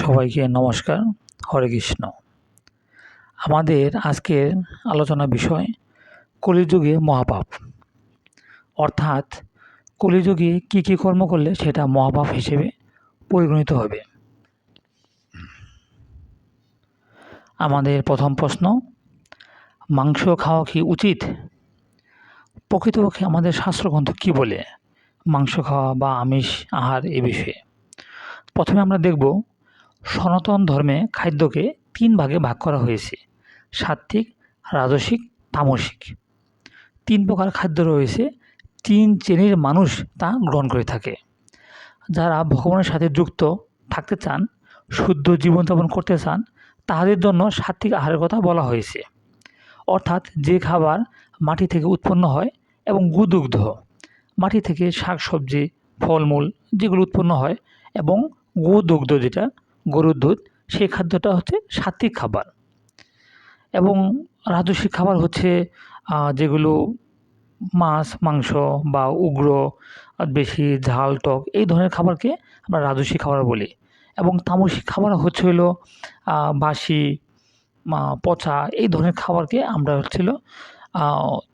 সবাইকে নমস্কার। হরে কৃষ্ণ। আমাদের আজকের আলোচনা বিষয় কলিযুগে মহাপাপ, অর্থাৎ কলিযুগে কী কী কর্ম করলে সেটা মহাপাপ হিসেবে পরিগণিত হবে। আমাদের প্রথম প্রশ্ন, মাংস খাওয়া কি উচিত? প্রকৃতপক্ষে আমাদের শাস্ত্রগ্রন্থ কী বলে মাংস খাওয়া বা আমিষ আহার এ বিষয়ে? প্রথমে আমরা দেখব, সনাতন ধর্মে খাদ্যকে 3 ভাগে ভাগ করা হয়েছে: সাত্ত্বিক, রাজসিক, তামসিক। 3 প্রকার খাদ্য রয়েছে, 3 শ্রেণীর মানুষ তা গ্রহণ করে থাকে। যারা ভগবানের সাথে যুক্ত থাকতে চান, শুদ্ধ জীবনযাপন করতে চান, তাদের জন্য সাত্ত্বিক আহারের কথা বলা হয়েছে। অর্থাৎ যে খাবার মাটি থেকে উৎপন্ন হয় এবং গোদুগ্ধ, মাটি থেকে শাকসবজি, ফলমূল যেগুলো উৎপন্ন হয়, এবং গোদুগ্ধ যেটা গরুর দুধ, সেই খাদ্যটা হচ্ছে সাত্ত্বিক খাবার। এবং রাজসিক খাবার হচ্ছে যেগুলো মাছ, মাংস বা উগ্র, বেশি ঝাল, টক এই ধরনের খাবারকে আমরা রাজসিক খাবার বলি। এবং তামসিক খাবার হচ্ছে হলো বাসি, পচা এই ধরনের খাবারকে আমরা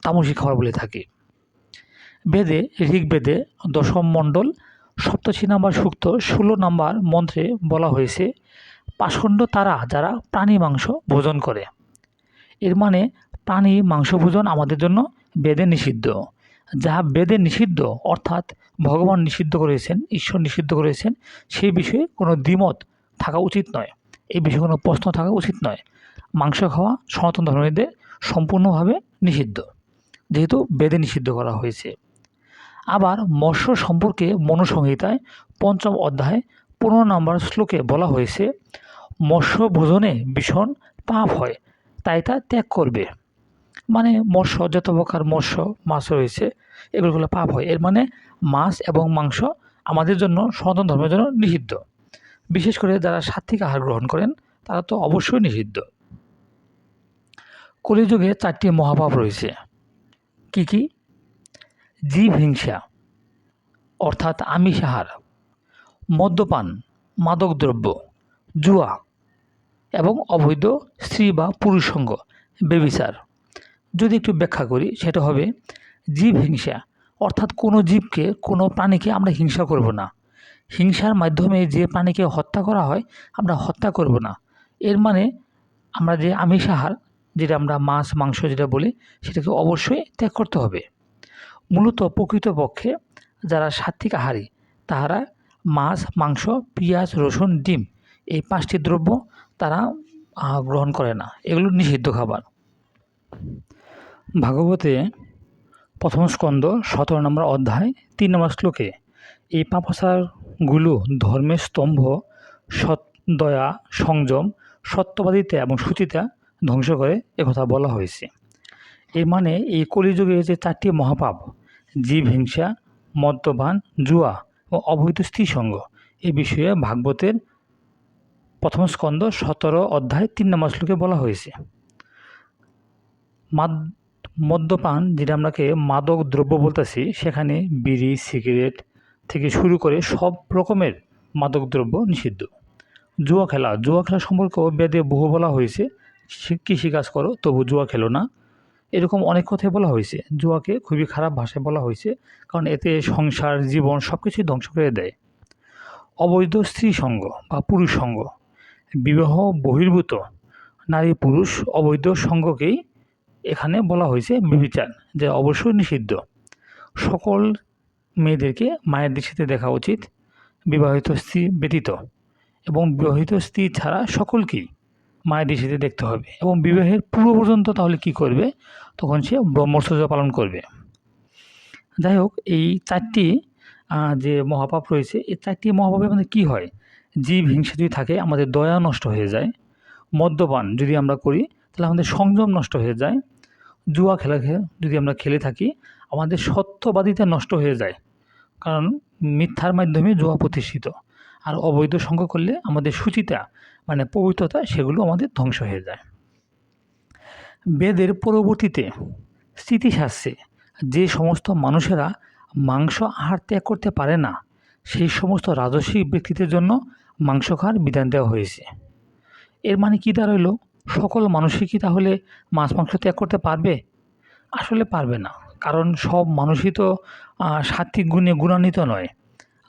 তামসিক খাবার বলে থাকি। বেদে, ঋগ্বেদে ১০ম মণ্ডল ৮৭ নম্বর সূক্ত ১৬ নম্বর মন্ত্রে বলা হয়েছে, পাষণ্ড তারা যারা প্রাণী মাংস ভোজন করে। এর মানে প্রাণী মাংস ভোজন আমাদের জন্য বেদে নিষিদ্ধ। যাহা বেদে নিষিদ্ধ, অর্থাৎ ভগবান নিষিদ্ধ করেছেন, ঈশ্বর নিষিদ্ধ করেছেন, সেই বিষয়ে কোনো দ্বিমত থাকা উচিত নয়, এই বিষয়ে কোনো প্রশ্ন থাকা উচিত নয়। মাংস খাওয়া সনাতন ধর্মীয়দের সম্পূর্ণভাবে নিষিদ্ধ, যেহেতু বেদে নিষিদ্ধ করা হয়েছে। আবার মৎস্য সম্পর্কে মনুসংহিতায় ৫ম অধ্যায় ১৫ নম্বর শ্লোকে বলা হয়েছে, মৎস্য ভোজনে ভীষণ পাপ হয়, তাই তা ত্যাগ করবে। মানে মৎস্য, যত প্রকার মৎস্য মাছ রয়েছে এগুলো পাপ হয়। এর মানে মাছ এবং মাংস আমাদের জন্য, সনাতন ধর্মের জন্য নিষিদ্ধ। বিশেষ করে যারা সাত্ত্বিক আহার গ্রহণ করেন তারা তো অবশ্যই নিষিদ্ধ। কলিযুগে 4টি মহাপাপ রয়েছে। কি কি? জীব হিংসা অর্থাৎ আমিষ আহার, মদ্যপান, মাদকদ্রব্য, জুয়া এবং অবৈধ স্ত্রী বা পুরুষ সঙ্গ, ব্যভিচার। যদি একটু ব্যাখ্যা করি, সেটা হবে জীব হিংসা, অর্থাৎ কোনো জীবকে, কোনো প্রাণীকে আমরা হিংসা করব না। হিংসার মাধ্যমে যে প্রাণীকে হত্যা করা হয় আমরা হত্যা করব না। এর মানে আমরা যে আমিষ আহার, যেটা আমরা মাছ, মাংস যেটা বলি, সেটাকে অবশ্যই ত্যাগ করতে হবে। মূলত প্রকৃতপক্ষে যারা সাত্ত্বিক আহারী তাহারা মাছ, মাংস, পেঁয়াজ, রসুন, ডিম এই 5টি দ্রব্য তারা গ্রহণ করে না, এগুলো নিষিদ্ধ খাবার। ভাগবতে ১ম স্কন্দ ১৭ নম্বর অধ্যায় ৩ নম্বর শ্লোকে এই পাপাচারগুলো ধর্মের স্তম্ভ, সৎ, দয়া, সংযম, সত্যবাদিতা এবং শুচিতা ধ্বংস করে, একথা বলা হয়েছে। এর মানে এই কলিযুগে যে 4টি মহাপাপ, জীব হিংসা, মদ্যপান, জুয়া ও অবৈধ স্ত্রী সঙ্গ, এই বিষয়ে ভাগবতের ১ম স্কন্দ ১৭ অধ্যায় ৩ নম্বর শ্লোকে বলা হয়েছে। মদ্যপান, যেটা আমরাকে মাদক দ্রব্য বলতেছি, সেখানে বিড়ি, সিগারেট থেকে শুরু করে সব রকমের মাদক দ্রব্য নিষিদ্ধ। জুয়া খেলা সম্পর্কেও বেদে বহু বলা হয়েছে, কৃষিকাজ করো তবু জুয়া খেলো না, এরকম অনেক কথাই বলা হয়েছে। জুয়াকে খুবই খারাপ ভাষায় বলা হয়েছে, কারণ এতে সংসার, জীবন সব কিছুই ধ্বংস করে দেয়। অবৈধ স্ত্রী সঙ্গ বা পুরুষ সঙ্গ, বিবাহ বহির্ভূত নারী পুরুষ অবৈধ সঙ্গকেই এখানে বলা হয়েছে ব্যভিচার, যা অবশ্যই নিষিদ্ধ। সকল মেয়েদেরকে মায়ের দৃষ্টিতে দেখা উচিত, বিবাহিত স্ত্রী ব্যতীত, এবং বিবাহিত স্ত্রী ছাড়া সকলকেই মায়ের দৃষ্টিতে দেখতে হবে। এবং বিবাহের পূর্ব পর্যন্ত তাহলে কি করবে? তখন সে ব্রহ্মচর্য পালন করবে। যাই হোক, এই 4টি যে মহাপাপ রয়েছে, এই 4টি মহাপাপের মধ্যে কী হয়? জীব হিংসা যদি থাকে, আমাদের দয়া নষ্ট হয়ে যায়। মদ্যপান যদি আমরা করি, তাহলে আমাদের সংযম নষ্ট হয়ে যায়। জুয়া যদি আমরা খেলে থাকি, আমাদের সত্যবাদিতা নষ্ট হয়ে যায়, কারণ মিথ্যার মাধ্যমে জুয়া প্রতিষ্ঠিত। আর অবৈধ সঙ্গ করলে আমাদের শুচিতা, মানে পবিত্রতা, সেগুলো আমাদের ধ্বংস হয়ে যায়। বেদের পরবর্তীতে স্মৃতিশাস্ত্রে যে সমস্ত মানুষেরা মাংস আহার ত্যাগ করতে পারে না, সেই সমস্ত রাজসিক ব্যক্তিদের জন্য মাংস খাওয়ার বিধান দেওয়া হয়েছে। এর মানে কী দাঁড়াইলো, সকল মানুষই কি তাহলে মাছ মাংস ত্যাগ করতে পারবে? আসলে পারবে না। কারণ সব মানুষই তো সাত্ত্বিক গুণে গুণান্বিত নয়।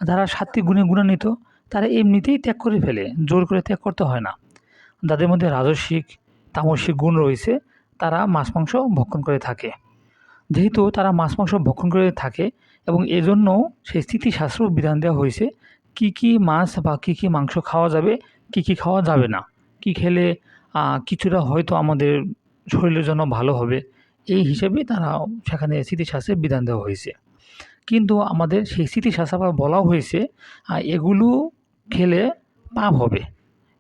যারা সাত্ত্বিক গুণে গুণান্বিত তারা এমনিতেই ত্যাগ করে ফেলে, জোর করে ত্যাগ করতে হয় না। যাদের মধ্যে রাজস্বিক, তামসিক গুণ রয়েছে তারা মাছ মাংস ভক্ষণ করে থাকে। যেহেতু তারা মাছ মাংস ভক্ষণ করে থাকে এবং এজন্য সেই স্থিতিশাস্ত্র বিধান দেওয়া হয়েছে কী কী মাছ বা কী কী মাংস খাওয়া যাবে, কী কী খাওয়া যাবে না, কী খেলে কিছুটা হয়তো আমাদের শরীরের জন্য ভালো হবে, এই হিসেবেই তারা সেখানে স্থিতিশাস্ত্রে বিধান দেওয়া হয়েছে। কিন্তু আমাদের সেই স্থিতিশাস্ত্রে আবার বলাও হয়েছে এগুলো খেলে পাপ হবে,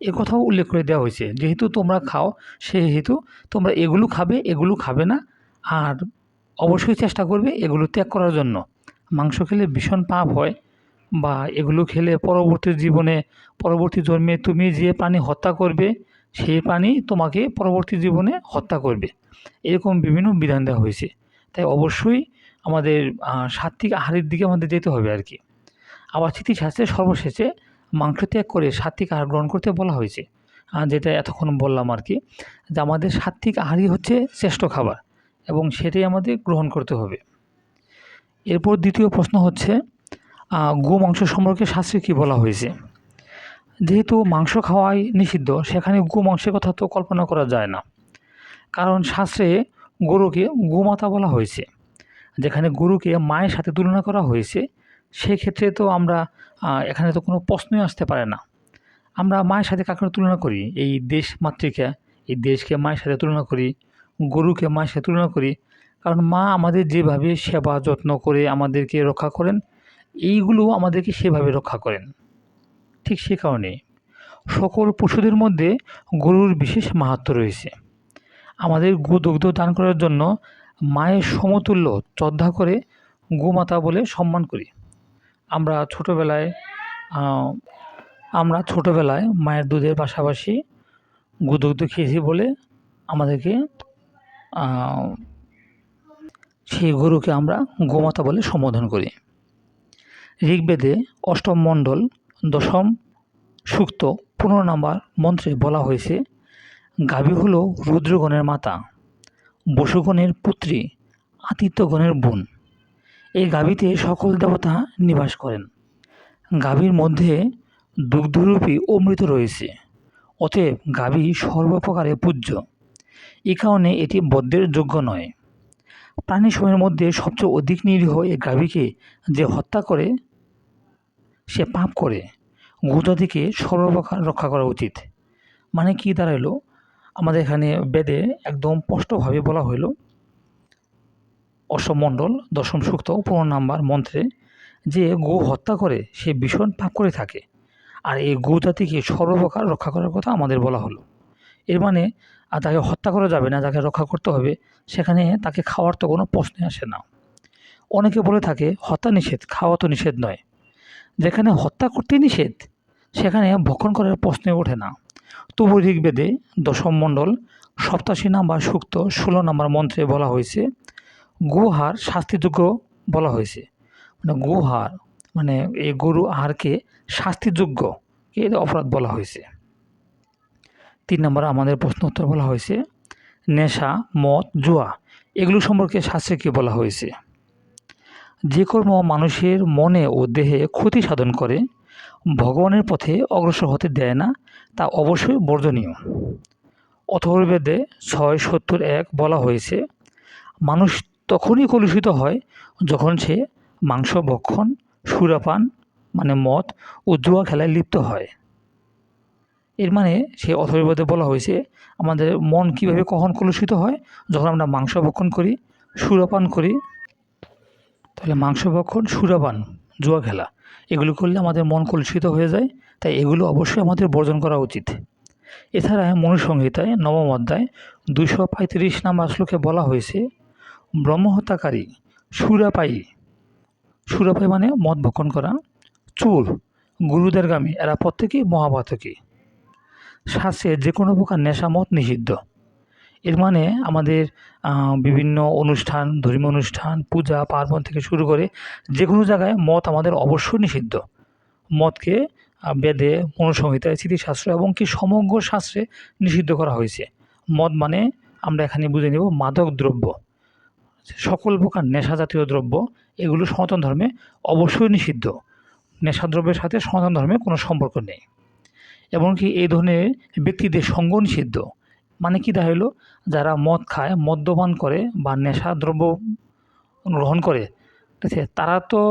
এ কথাও উল্লেখ করে দেওয়া হয়েছে। যেহেতু তোমরা খাও সেহেতু তোমরা এগুলো খাবে, এগুলো খাবে না। আর অবশ্যই চেষ্টা করবে এগুলো ত্যাগ করার জন্য। মাংস খেলে ভীষণ পাপ হয়, বা এগুলো খেলে পরবর্তী জীবনে, পরবর্তী জন্মে তুমি যে প্রাণী হত্যা করবে সেই প্রাণী তোমাকে পরবর্তী জীবনে হত্যা করবে। এরকম বিভিন্ন বিধান দেওয়া হয়েছে। তাই অবশ্যই আমাদের সাত্ত্বিক আহারের দিকে আমাদের যেতে হবে আর কি। আবার স্থিতিশাস্ত্রের সর্বশেষে মাংস ত্যাগ করে সাত্ত্বিক আহার গ্রহণ করতে বলা হয়েছে। যেটা এতক্ষণ বললাম আর কি, যে আমাদের সাত্ত্বিক আহারই হচ্ছে শ্রেষ্ঠ খাবার এবং সেটাই আমাদের গ্রহণ করতে হবে। এরপর দ্বিতীয় প্রশ্ন হচ্ছে গোমাংস সম্পর্কে শাস্ত্রে কী বলা হয়েছে? যেহেতু মাংস খাওয়াই নিষিদ্ধ, সেখানে গোমাংসের কথা তো কল্পনা করা যায় না। কারণ শাস্ত্রে গরুকে গোমাতা বলা হয়েছে। যেখানে গরুকে মায়ের সাথে তুলনা করা হয়েছে, সেক্ষেত্রে তো আমরা এখানে তো কোনো প্রশ্নই আসতে পারে না। আমরা মায়ের সাথে কাকে তুলনা করি? এই দেশ মাতৃকা, এই দেশকে মায়ের সাথে তুলনা করি, গরুকে মায়ের সাথে তুলনা করি। কারণ মা আমাদের যেভাবে সেবা যত্ন করে আমাদেরকে রক্ষা করেন, এইগুলো আমাদেরকে সেভাবে রক্ষা করেন। ঠিক সে কারণে সকল পশুদের মধ্যে গরুর বিশেষ মাহাত্ম্য রয়েছে। আমাদের গোদুগ্ধ দান করার জন্য মায়ের সমতুল্য শ্রদ্ধা করে গোমাতা বলে সম্মান করি। আমরা ছোটোবেলায় মায়ের দুধের পাশাপাশি গোদুগ্ধ খেয়েছি বলে আমাদেরকে সেই গরুকে আমরা গোমাতা বলে সম্বোধন করি। ঋগ্বেদে ৮ম মণ্ডল ১০ম সূক্ত ১৫ নম্বর মন্ত্রে বলা হয়েছে, গাভী হল রুদ্রগণের মাতা, বসুগণের পুত্রী, আদিত্যগণের বোন। এই গাভীতে সকল দেবতা নিবাস করেন। গাভীর মধ্যে দুগ্ধরূপী অমৃত রয়েছে, অতএব গাভী সর্বপ্রকারে পূজ্য। এই কারণে এটি বধ্যের যোগ্য নয়। প্রাণীসমূহের মধ্যে সবচেয়ে অধিক নিরীহ এই গাভীকে যে হত্যা করে সে পাপ করে। গোজাতিকে সর্বপ্রকার রক্ষা করা উচিত। মানে কি দাঁড়াইলো, আমাদের এখানে বেদে একদম স্পষ্টভাবে বলা হইল ৮ম মণ্ডল ১০ম সূক্ত ১৫ নম্বর মন্ত্রে, যে গো হত্যা করে সে ভীষণ পাপ করে থাকে। আর এই গোজাতিকে সর্বপ্রকার রক্ষা করার কথা আমাদের বলা হলো। এর মানে তাকে হত্যা করা যাবে না, যাকে রক্ষা করতে হবে, সেখানে তাকে খাওয়ার তো কোনো প্রশ্নই আসে না। অনেকে বলে থাকে হত্যা নিষেধ, খাওয়া তো নিষেধ নয়। যেখানে হত্যা করতেই নিষেধ সেখানে ভক্ষণ করার প্রশ্নই ওঠে না। তবু ঋগ্বেদে ১০ম মণ্ডল ৮৭ নম্বর সূক্ত ১৬ নম্বর মন্ত্রে বলা হয়েছে, গোহার শাস্তিযোগ্য বলা হয়েছে। মানে গোহার মানে এই গরু আহারকে শাস্তিযোগ্য এর অপরাধ বলা হয়েছে। ৩ নম্বরে আমাদের প্রশ্ন উত্তর বলা হয়েছে, নেশা, মদ, জুয়া এগুলো সম্পর্কে শাস্ত্রে কী বলা হয়েছে? যে কর্ম মানুষের মনে ও দেহে ক্ষতি সাধন করে, ভগবানের পথে অগ্রসর হতে দেয় না, তা অবশ্যই বর্জনীয়। অথর্ববেদে ৬:৭১ বলা হয়েছে, মানুষ তখনই কলুষিত হয় যখন সে মাংস ভক্ষণ, সুরাপান মানে মদ ও জুয়া খেলায় লিপ্ত হয়। এর মানে সেই অথর্ববেদে বলা হয়েছে আমাদের মন কীভাবে কখন কলুষিত হয়, যখন আমরা মাংস ভক্ষণ করি, সুরাপান করি। তাহলে মাংস ভক্ষণ, সুরাপান, জুয়া খেলা এগুলো করলে আমাদের মন কলুষিত হয়ে যায়। তাই এগুলো অবশ্যই আমাদের বর্জন করা উচিত। এছাড়া মনুসংহিতায় ৯ম অধ্যায় ২৩৫ নম্বর শ্লোকে বলা হয়েছে, ব্রহ্মহত্যাকারী, সুরাপায়ী, সুরাপায়ী মানে মদ ভক্ষণ করা, চোর, গুরুদেরগামী এরা প্রত্যেকেই মহাপাতকী। শাস্ত্রে যে কোনো প্রকার নেশামদ নিষিদ্ধ। এর মানে আমাদের বিভিন্ন অনুষ্ঠান, ধর্মীয় অনুষ্ঠান, পূজা পার্বণ থেকে শুরু করে যে কোনো জায়গায় মদ আমাদের অবশ্যই নিষিদ্ধ। মদকে বেদে, মনুসংহিতায়, স্মৃতিশাস্ত্র এবং কি সমগ্র শাস্ত্রে নিষিদ্ধ করা হয়েছে। মদ মানে আমরা এখানে বুঝে নেব মাদক দ্রব্য, সকল প্রকার নেশা জাতীয় দ্রব্য, এগুলো সনাতন ধর্মে অবশ্যই নিষিদ্ধ। নেশাদ্রব্যের সাথে সনাতন ধর্মের কোনো সম্পর্ক নেই। এমনকি এই ধরনের ব্যক্তিদের সঙ্গ নিষিদ্ধ। মানে কি দাঁড়াইল, যারা মদ খায়, মদ্যপান করে বা নেশাদ্রব্য গ্রহণ করে, ঠিক আছে, তারা তো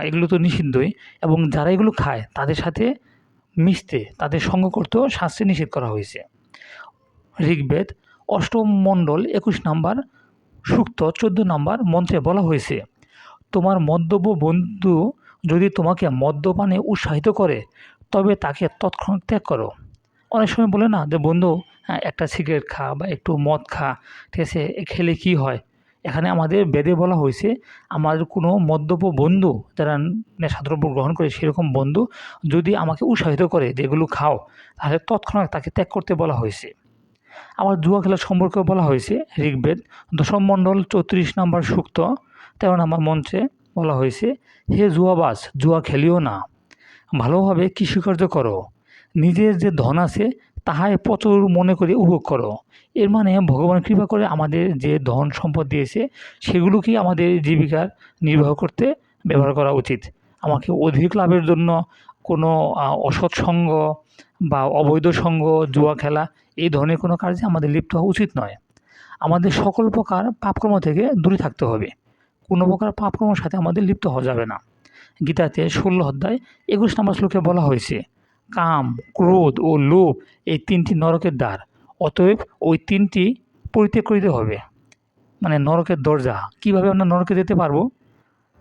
এগুলো তো নিষিদ্ধই, এবং যারা এগুলো খায় তাদের সাথে মিশতে, তাদের সঙ্গ করতেও শাস্ত্রে নিষেধ করা হয়েছে। ঋগ্বেদ ৮ম মণ্ডল ২১ নাম্বার সূক্ত ১৪ নাম্বার মন্ত্রে বলা হয়েছে, তোমার মদ্যপ বন্ধু যদি তোমাকে মদ্যপানে উৎসাহিত করে তবে তাকে তৎক্ষণাৎ ত্যাগ করো। অনেক সময় বলে না যে বন্ধু একটা সিগারেট খা বা একটু মদ খা, ঠিক আছে, খেলে কি হয়? এখানে আমাদের বেদে বলা হয়েছে, আমাদের কোনো মদ্যপ বন্ধু যারা নেশাদ্রব্য গ্রহণ করে সেরকম বন্ধু যদি আমাকে উৎসাহিত করে যে এগুলো খাও, তাহলে তৎক্ষণাৎ তাকে ত্যাগ করতে বলা হয়েছে। আবার জুয়া খেলার সম্পর্কেও বলা হয়েছে। ঋগ্বেদ ১০ম মণ্ডল ৩৪ নাম্বার সূক্ত ১৩ নাম্বার মন্ত্রে বলা হয়েছে, হে জুয়াবাজ, জুয়া খেলিও না, ভালোভাবে কৃষিকার্য করো, নিজের যে ধন আছে তাহাই প্রচুর মনে করে উপভোগ করো। এর মানে ভগবান কৃপা করে আমাদের যে ধন সম্পদ দিয়েছে সেগুলোকেই আমাদের জীবিকার নির্বাহ করতে ব্যবহার করা উচিত। আমাকে অধিক লাভের জন্য কোনো অসৎ সঙ্গ বা অবৈধ সঙ্গ, জুয়া খেলা, এই ধরনের কোনো কাজে আমাদের লিপ্ত হওয়া উচিত নয়। আমাদের সকল প্রকার পাপকর্ম থেকে দূরে থাকতে হবে। কোনো প্রকার পাপকর্মের সাথে আমাদের লিপ্ত হওয়া যাবে না। গীতাতে ১৬ অধ্যায় ২১ নম্বর শ্লোকে বলা হয়েছে, কাম, ক্রোধ ও লোভ এই ৩টি নরকের দ্বার, অতএব ওই ৩টি পরিত্যাগ করিতে হবে। মানে নরকের দরজা। কীভাবে আমরা নরকে যেতে পারবো?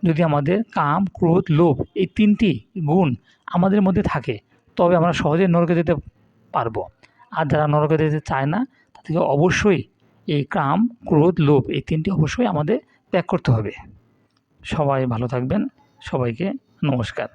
যদি আমাদের কাম, ক্রোধ, লোভ এই ৩টি গুণ আমাদের মধ্যে থাকে, তবে আমরা সহজে নরকে যেতে পারবো। আর যারা নরকে যেতে চায় না, তাদেরকে অবশ্যই এই কাম, ক্রোধ, লোভ এই ৩টি অবশ্যই আমাদের ত্যাগ করতে হবে। সবাই ভালো থাকবেন। সবাইকে নমস্কার।